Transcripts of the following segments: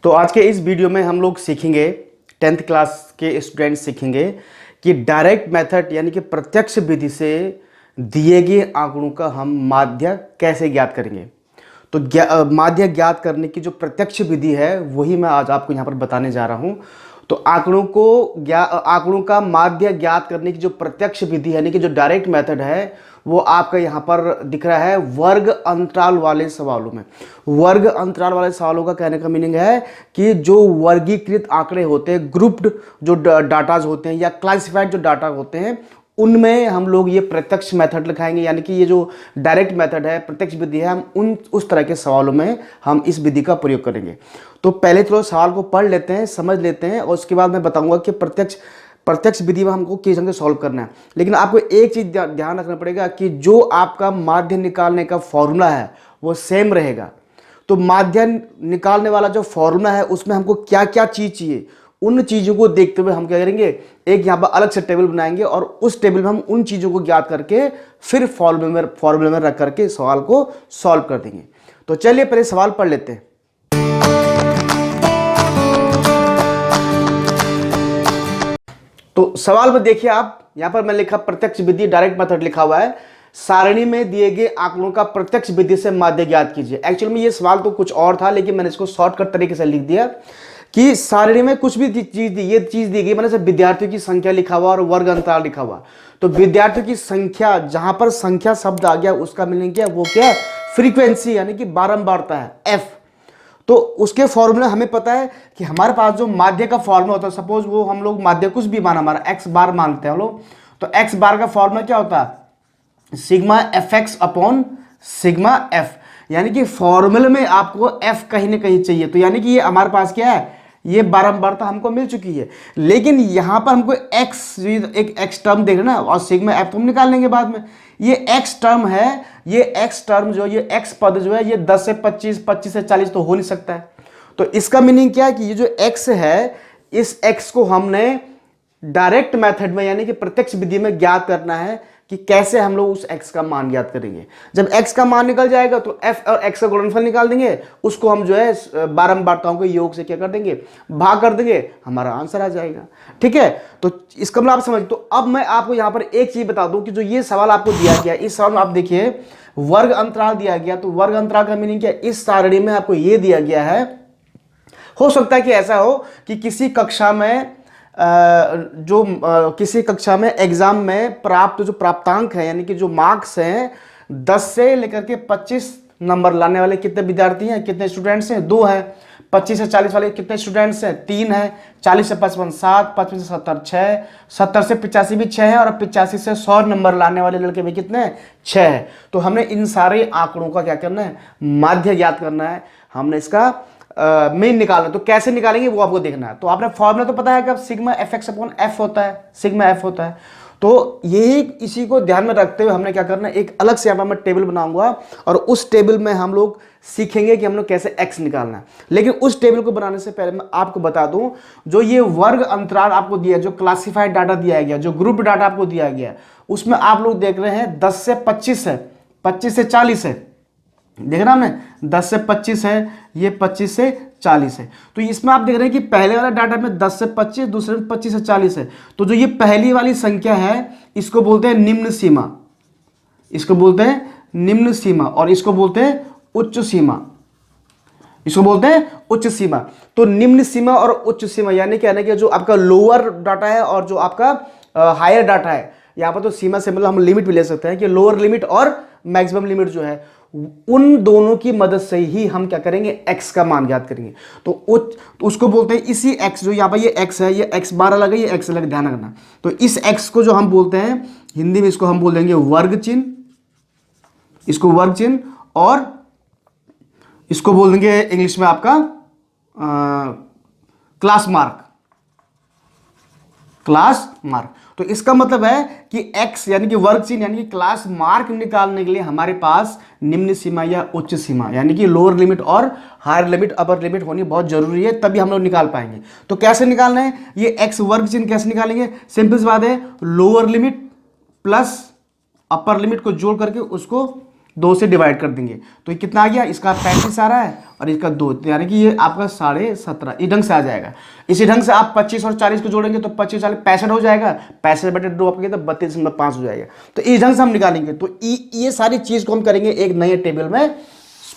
तो आज के इस वीडियो में हम लोग सीखेंगे 10th क्लास के स्टूडेंट सीखेंगे कि डायरेक्ट मेथड यानी कि प्रत्यक्ष विधि से दिए गए आंकड़ों का हम माध्य कैसे ज्ञात करेंगे। तो माध्य ज्ञात करने की जो प्रत्यक्ष विधि है वही मैं आज आपको यहाँ पर बताने जा रहा हूँ। तो आंकड़ों का माध्य ज्ञात करने की जो प्रत्यक्ष विधि यानी कि जो डायरेक्ट मेथड है वो आपका यहाँ पर दिख रहा है वर्ग अंतराल वाले सवालों में। वर्ग अंतराल वाले सवालों का कहने का मीनिंग है कि जो वर्गीकृत आंकड़े होते हैं, ग्रुप्ड जो डाटाज होते हैं या क्लासिफाइड जो डाटा होते हैं, उनमें हम लोग ये प्रत्यक्ष मेथड लिखाएंगे। यानी कि ये जो डायरेक्ट मेथड है, प्रत्यक्ष विधि है, हम उस तरह के सवालों में हम इस विधि का प्रयोग करेंगे। तो पहले तो सवाल को पढ़ लेते हैं, समझ लेते हैं, और उसके बाद मैं बताऊंगा कि प्रत्यक्ष विधि में हमको किस ढंग से सॉल्व करना है। लेकिन आपको एक चीज ध्यान रखना पड़ेगा कि जो आपका माध्य निकालने का फॉर्मूला है वो सेम रहेगा। तो माध्य निकालने वाला जो फॉर्मूला है उसमें हमको क्या क्या चीज चाहिए, उन चीजों को देखते हुए हम क्या करेंगे, एक यहाँ पर अलग से टेबल बनाएंगे और उस टेबल में हम उन चीजों को ज्ञात करके फिर फॉर्मूले में रख करके सवाल को सॉल्व कर देंगे। तो चलिए पहले सवाल पढ़ लेते हैं। तो सवाल में देखिए आप, यहां पर मैं लिखा प्रत्यक्ष विधि डायरेक्ट मेथड लिखा हुआ है। सारणी में दिए गए आंकड़ों का प्रत्यक्ष विधि से माध्य ज्ञात कीजिए। एक्चुअली में ये सवाल तो कुछ और था, लेकिन मैंने इसको शॉर्टकट तरीके से लिख दिया कि सारणी में कुछ भी ये चीज दी गई, मैंने विद्यार्थियों की संख्या लिखा हुआ और वर्ग अंतराल लिखा हुआ। तो विद्यार्थियों की संख्या, जहां पर संख्या शब्द आ गया उसका मीनिंग क्या है, वो क्या है, फ्रीक्वेंसी यानी कि बारंबारता है, एफ। तो उसके फॉर्मूला हमें पता है कि हमारे पास जो माध्य का फॉर्मूला होता है, सपोज वो हम लोग माध्य कुछ भी माना, हमारा एक्स बार मानते हैं हम लोग, तो एक्स बार का फॉर्मूला क्या होता है, sigma F x upon sigma F. यानी कि फॉर्मूले में आपको एफ कहीं ना कहीं चाहिए। तो यानी कि ये हमारे पास क्या है, ये बारंबारता हमको मिल चुकी है। लेकिन यहां पर हमको एक्स, एक एक्स टर्म देख रहे ना, और सिग्मा एफ तो हम निकाल लेंगे बाद में। ये एक्स टर्म है, ये एक्स टर्म जो, ये एक्स पद जो है, ये 10 से 25, 25 से 40 तो हो नहीं सकता है। तो इसका मीनिंग क्या है कि ये जो एक्स है, इस एक्स को हमने डायरेक्ट मेथड में यानी कि प्रत्यक्ष विधि में ज्ञात करना है कि कैसे हम लोग उस x का मान ज्ञात करेंगे। जब x का मान निकल जाएगा तो f और x का गुणनफल निकाल देंगे, उसको हम जो है बारंबारताओं के योग से क्या कर देंगे, भाग कर देंगे, हमारा आंसर आ जाएगा। ठीक है, तो इसका मतलब आप समझ। तो अब मैं आपको यहां पर एक चीज बता दूं कि जो ये सवाल आपको दिया गया, इस सवाल में आप देखिए वर्ग अंतराल दिया गया। तो वर्ग अंतराल का मीनिंग क्या है, इस सारणी में आपको ये दिया गया है। हो सकता है कि ऐसा हो कि किसी कक्षा में किसी कक्षा में एग्जाम में प्राप्त जो प्राप्तांक है यानी कि जो मार्क्स हैं, 10 से लेकर के 25 नंबर लाने वाले कितने विद्यार्थी हैं, कितने स्टूडेंट्स हैं, 2 हैं। 25 से 40 वाले कितने स्टूडेंट्स हैं, 3 हैं। 40 से 55 7, 55 से 70 6, 70 से 85 भी 6 है, और 85 से 100 नंबर लाने वाले लड़के भी कितने हैं, 6 है। तो हमने इन सारे आंकड़ों का क्या करना है, माध्य ज्ञात करना है, हमने इसका मीन निकालना। तो कैसे निकालेंगे वो आपको देखना है। तो आपने फॉर्मूला तो पता है कि sigma F x upon F होता है, सिग्मा एफ होता है। तो यही, इसी को ध्यान में रखते हुए हमने क्या करना है, एक अलग से यहाँ पर मैं टेबल बनाऊंगा और उस टेबल में हम लोग सीखेंगे कि हम लोग कैसे एक्स निकालना है। लेकिन उस टेबल को बनाने से पहले मैं आपको बता दूं, जो ये वर्ग अंतराल आपको दिया, जो क्लासिफाइड डाटा दिया गया, जो ग्रुप डाटा आपको दिया गया, उसमें आप लोग देख रहे हैं 10 से 25 है, 25 से 40 है, देख रहा हमने 10 से 25 है, ये 25 से 40 है। तो इसमें आप देख रहे हैं कि पहले वाला डाटा में 10 से 25, दूसरे में 25 से 40 है। तो जो ये पहली वाली संख्या है इसको बोलते हैं निम्न सीमा, इसको बोलते हैं निम्न सीमा, और इसको बोलते हैं उच्च सीमा, इसको बोलते हैं उच्च सीमा। तो निम्न सीमा और उच्च सीमा यानी क्या है कि जो आपका लोअर डाटा है और जो आपका हायर डाटा है, यहां पर तो सीमा से मतलब हम लिमिट भी ले सकते हैं कि लोअर लिमिट और मैक्सिमम लिमिट जो है, उन दोनों की मदद से ही हम क्या करेंगे, x का मान ज्ञात करेंगे। तो उसको बोलते हैं इसी x, जो यहाँ पर ये x है, ये x बार अलग है, ये x अलग, ध्यान रखना। तो इस x को जो हम बोलते हैं हिंदी में, इसको हम बोल देंगे वर्ग चिन्ह, इसको वर्ग चिन्ह, और इसको बोल देंगे इंग्लिश में आपका क्लास मार्क, क्लास मार्क। तो इसका मतलब है कि x यानी कि वर्ग चिन्ह यानी कि क्लास मार्क निकालने के लिए हमारे पास निम्न सीमा या उच्च सीमा यानी कि लोअर लिमिट और हायर लिमिट, अपर लिमिट होनी बहुत जरूरी है, तभी हम लोग निकाल पाएंगे। तो कैसे निकालना है, ये x वर्ग चिन्ह कैसे निकालेंगे, सिंपल सी बात है, lower limit plus upper limit को जोड़ करके उसको 2 से डिवाइड कर देंगे तो ये कितना आ गया, इसका 35 आ रहा है और इसका 2, यानी कि ये आपका 17.5 इस ढंग से आ जाएगा। इसी ढंग से आप 25 और 40 को जोड़ेंगे तो 25 40 65 हो जाएगा, 65/2 आपके तो 32.5 हो जाएगा। तो इस ढंग से हम निकालेंगे। तो ये सारी चीज़ को हम करेंगे एक नए टेबल में,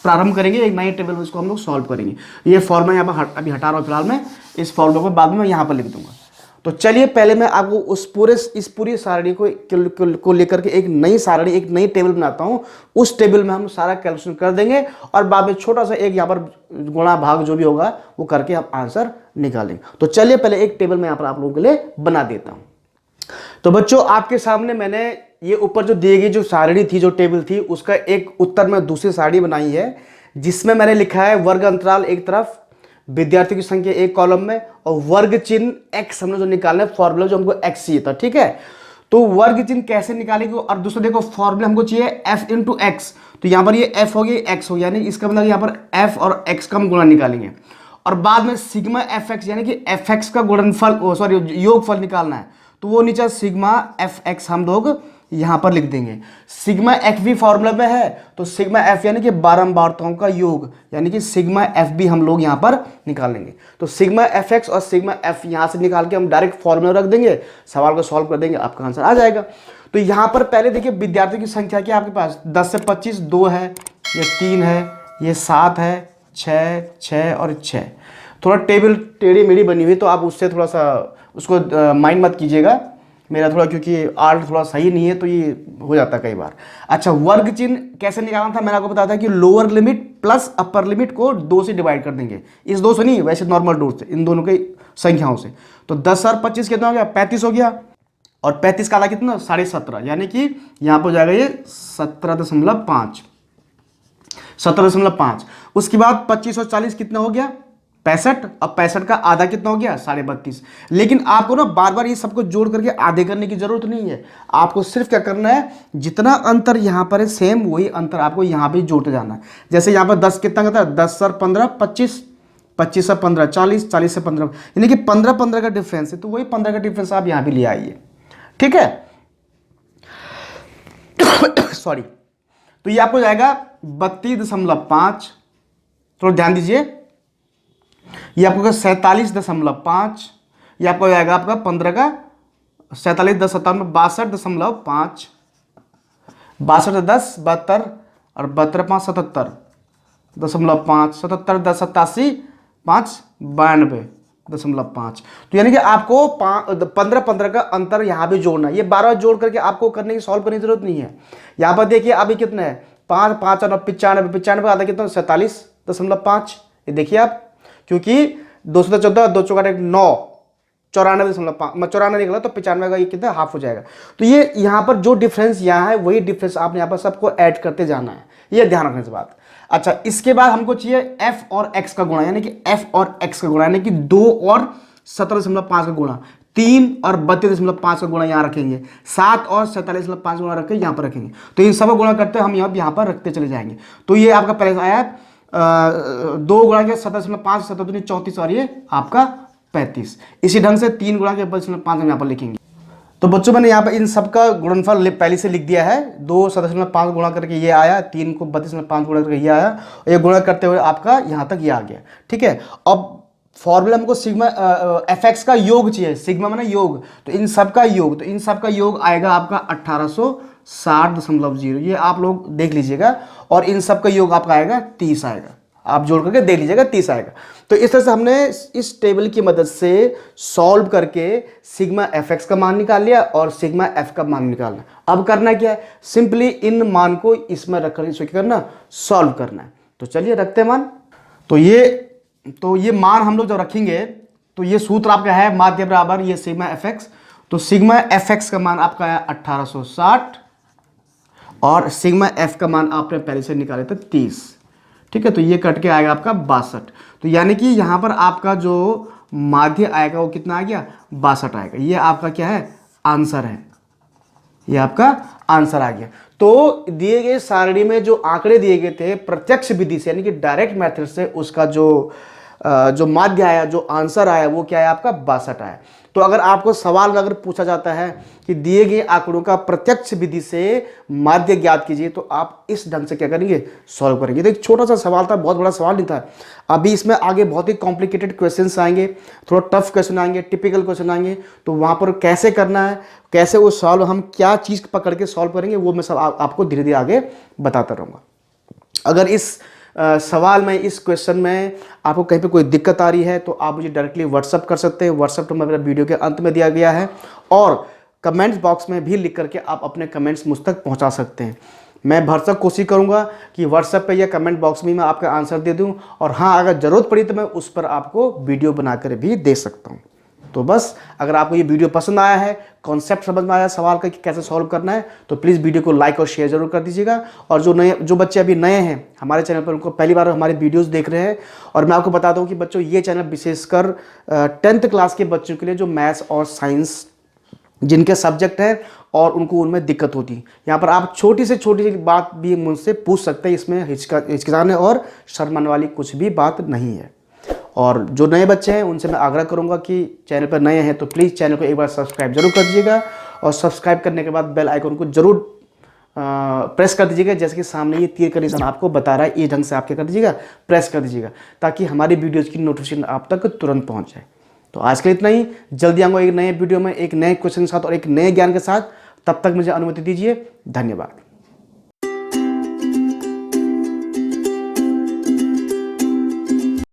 प्रारंभ करेंगे एक नए टेबल में, इसको हम लोग सॉल्व करेंगे। ये फॉर्मूला यहाँ पर अभी हटा रहा हूँ फिलहाल मैं, इस फॉर्मूला को बाद में मैं यहाँ पर लिख दूंगा। तो चलिए पहले मैं आपको इस पूरी सारणी को लेकर के एक नई सारणी, एक नई टेबल बनाता हूँ। उस टेबल में हम सारा कैलकुलेशन कर देंगे और बाद में छोटा सा एक यहाँ पर गुणा भाग जो भी होगा वो करके हम आंसर निकालेंगे। तो चलिए पहले एक टेबल मैं यहाँ पर आप लोगों के लिए बना देता हूँ। तो बच्चों आपके सामने मैंने ये ऊपर जो दी गई जो सारणी थी, जो टेबल थी, उसका एक उत्तर में दूसरी सारणी बनाई है, जिसमें मैंने लिखा है वर्ग अंतराल एक तरफ, विद्यार्थी की संख्या एक कॉलम में, और वर्ग चिन्ह x हमने जो निकालना है फॉर्मूला जो हमको x चाहिए था। ठीक है, तो वर्ग चिन्ह कैसे निकालेंगे, और दूसरा देखो फॉर्मूला हमको चाहिए f × x, तो यहाँ पर ये f हो गया x हो गया, यानी इसका मतलब यहाँ पर f और x का हम गुणा निकालेंगे, और बाद में सिग्मा fx यानी कि fx का गुणनफल, योगफल निकालना है, तो वो नीचे सिग्मा fx हम लोग यहां पर लिख देंगे। सिग्मा एफ भी फॉर्मूला में है, तो सिग्मा एफ यानी कि बारंबारताओं का योग, यानी कि सिग्मा एफ भी हम लोग यहां पर निकालेंगे। तो सिग्मा एफ एक्स और सिग्मा एफ यहां से निकाल के हम डायरेक्ट फॉर्मूला रख देंगे, सवाल को सॉल्व कर देंगे, आपका आंसर आ जाएगा। तो यहां पर पहले देखिए विद्यार्थी की संख्या क्या आपके पास, 10 से 25 2 है, ये 3 है, ये 7 है, 6 और 6। थोड़ा टेबल टेढ़ी मेढ़ी बनी हुई, तो आप उससे थोड़ा सा उसको माइंड मत कीजिएगा मेरा, थोड़ा क्योंकि आर्ट थोड़ा सही नहीं है तो ये हो जाता है कई बार। अच्छा, वर्ग चिन्ह कैसे निकालना था, मैंने आपको बताया था कि lower limit plus upper limit को 2 से डिवाइड कर देंगे। इस 2 से नहीं, वैसे नॉर्मल 2 से, इन दोनों की संख्याओं से। तो 10 और 25 कितना हो गया, 35 हो गया, और 35 का आधा कितना 17.5, यानी कि यहाँ पर हो जाएगा ये 17.5। उसके बाद 25 और 40 कितना हो गया 65, और 65 का आधा कितना हो गया 32.5। लेकिन आपको ना बार बार ये सबको जोड़ करके आधे करने की जरूरत नहीं है, आपको सिर्फ क्या करना है, जितना अंतर यहाँ पर है सेम वही अंतर आपको यहाँ पे जोड़ते जाना है। जैसे यहाँ पर 10 कितना करता है, 10 और 15 25, 25 से 15 40, 40 से 15, यानी कि 15 का डिफरेंस है, तो वही 15 का डिफरेंस आप यहाँ पे ले आइए। ठीक है, सॉरी। तो ये आपको जाएगा 32.5, थोड़ा ध्यान दीजिए, ये आपको 47.5, ये आपको जाएगा आपका 15 का 47 10 57 62.5, 62 10 72 और 72 5 77.5, 77 10 87 5 92.5। तो यानी कि आपको 15 का अंतर यहाँ भी जोड़ना है। ये 12 जोड़ करके आपको करने की सॉल्व करने की जरूरत नहीं है। यहाँ पर देखिए अभी कितना है 5 5 और 95 आधा कितना 47.5, ये देखिए आप, क्योंकि 214 2 चौका 9 94.5, 94 निकला तो 95 का ये कितना हाफ हो जाएगा। तो ये यहाँ पर जो डिफरेंस यहाँ है वही डिफरेंस आपने यहाँ पर सबको ऐड करते जाना है, ये ध्यान रखने से बात। अच्छा, इसके बाद हमको चाहिए f और x का गुणा, यानी कि f और x का गुणा, यानी कि 2 और 17.5 का गुणा, 3 और 32.5 का गुणा यहाँ रखेंगे, 7 और 47.5 गुणा रख के यहाँ पर रखेंगे। तो इन सब का गुणा करते हम यहाँ पर रखते चले जाएंगे। तो ये आपका पहले आया 2 गुणा के 17.5 7 34 और ये आपका 35। इसी ढंग से 3 गुणा के 32.5 हम यहाँ पर लिखेंगे। तो बच्चों मैंने यहाँ पर इन सब का गुणनफल पहले से लिख दिया है। 2 17.5 गुणा करके ये आया, 3 को 32.5 गुणा करके ये आया, और ये गुणा करते हुए आपका यहाँ तक ये आ गया। ठीक है, अब फॉर्मूला हमको सिग्मा एफ एक्स का योग चाहिए, सिग्मा माने योग, तो इन सब का योग, तो इन सब का योग आएगा आपका 1860.0, ये आप लोग देख लीजिएगा, और इन सब का योग आपका आएगा 30 आएगा, आप जोड़ करके देख लीजिएगा 30 आएगा। तो इस तरह से हमने इस टेबल की मदद से सॉल्व करके सिग्मा एफ एक्स का मान निकाल लिया और सिग्मा एफ का मान निकालना। अब करना क्या है, सिंपली इन मान को इसमें रख कर इसको क्या करना, सॉल्व करना है। तो चलिए रखते हैं मान। तो ये मान हम लोग जब रखेंगे तो ये सूत्र आपका है माध्य बराबर ये सिग्मा एफ एक्स। तो सिग्मा एफ एक्स का मान आपका है 1860 और सिग्मा एफ का मान आपने पहले से निकाले थे 30। ठीक है, तो ये कट के आएगा आपका 62। तो यानी कि यहाँ पर आपका जो माध्य आएगा वो कितना आ गया 62 आएगा। ये आपका क्या है आंसर है, ये आपका आंसर आ गया। तो दिए गए सारणी में जो आंकड़े दिए गए थे प्रत्यक्ष विधि से यानी कि डायरेक्ट मेथड से, उसका जो माध्य आया, जो आंसर आया वो क्या है आपका 62 आया। तो अगर आपको सवाल में अगर पूछा जाता है कि दिए गए आंकड़ों का प्रत्यक्ष विधि से माध्य ज्ञात कीजिए, तो आप इस ढंग से क्या करेंगे, सॉल्व करेंगे। तो एक छोटा सा सवाल था, बहुत बड़ा सवाल नहीं था। अभी इसमें आगे बहुत ही कॉम्प्लिकेटेड क्वेश्चंस आएंगे, थोड़ा टफ क्वेश्चन आएंगे, टिपिकल क्वेश्चन आएंगे। तो वहाँ पर कैसे करना है, कैसे वो सॉल्व, हम क्या चीज़ पकड़ के सॉल्व करेंगे, वो मैं सब आपको धीरे धीरे आगे बताता रहूँगा। अगर इस सवाल में, इस क्वेश्चन में आपको कहीं पे कोई दिक्कत आ रही है तो आप मुझे डायरेक्टली व्हाट्सअप कर सकते हैं। व्हाट्सअप नंबर मेरा वीडियो के अंत में दिया गया है, और कमेंट्स बॉक्स में भी लिख करके आप अपने कमेंट्स मुझ तक पहुंचा सकते हैं। मैं भरसक कोशिश करूंगा कि व्हाट्सएप पे या कमेंट बॉक्स में मैं आपका आंसर दे दूं, और हाँ, अगर ज़रूरत पड़ी तो मैं उस पर आपको वीडियो बनाकर भी दे सकता हूं। तो बस, अगर आपको ये वीडियो पसंद आया है, कॉन्सेप्ट समझ में आया सवाल का कि कैसे सॉल्व करना है, तो प्लीज़ वीडियो को लाइक और शेयर जरूर कर दीजिएगा। और जो बच्चे अभी नए हैं हमारे चैनल पर, उनको पहली बार हमारे वीडियोस देख रहे हैं, और मैं आपको बता दूं कि बच्चों, ये चैनल विशेषकर 10th क्लास के बच्चों के लिए, जो मैथ्स और साइंस जिनके सब्जेक्ट हैं और उनको उनमें दिक्कत होती है। यहाँ पर आप छोटी से छोटी बात भी मुझसे पूछ सकते हैं, इसमें हिचकिचाने और शर्माने वाली कुछ भी बात नहीं है। और जो नए बच्चे हैं उनसे मैं आग्रह करूंगा कि चैनल पर नए हैं तो प्लीज़ चैनल को एक बार सब्सक्राइब जरूर कर दीजिएगा, और सब्सक्राइब करने के बाद बेल आइकन को जरूर प्रेस कर दीजिएगा। जैसे कि सामने ये तीर का निशान आपको बता रहा है, इस ढंग से आप क्या कर दीजिएगा, प्रेस कर दीजिएगा, ताकि हमारी वीडियोज़ की नोटिफिकेशन आप तक तुरंत पहुँच जाए। तो आज के लिए इतना ही। जल्दी आऊँगा एक नए वीडियो में, एक नए क्वेश्चन के साथ और एक नए ज्ञान के साथ। तब तक मुझे अनुमति दीजिए। धन्यवाद।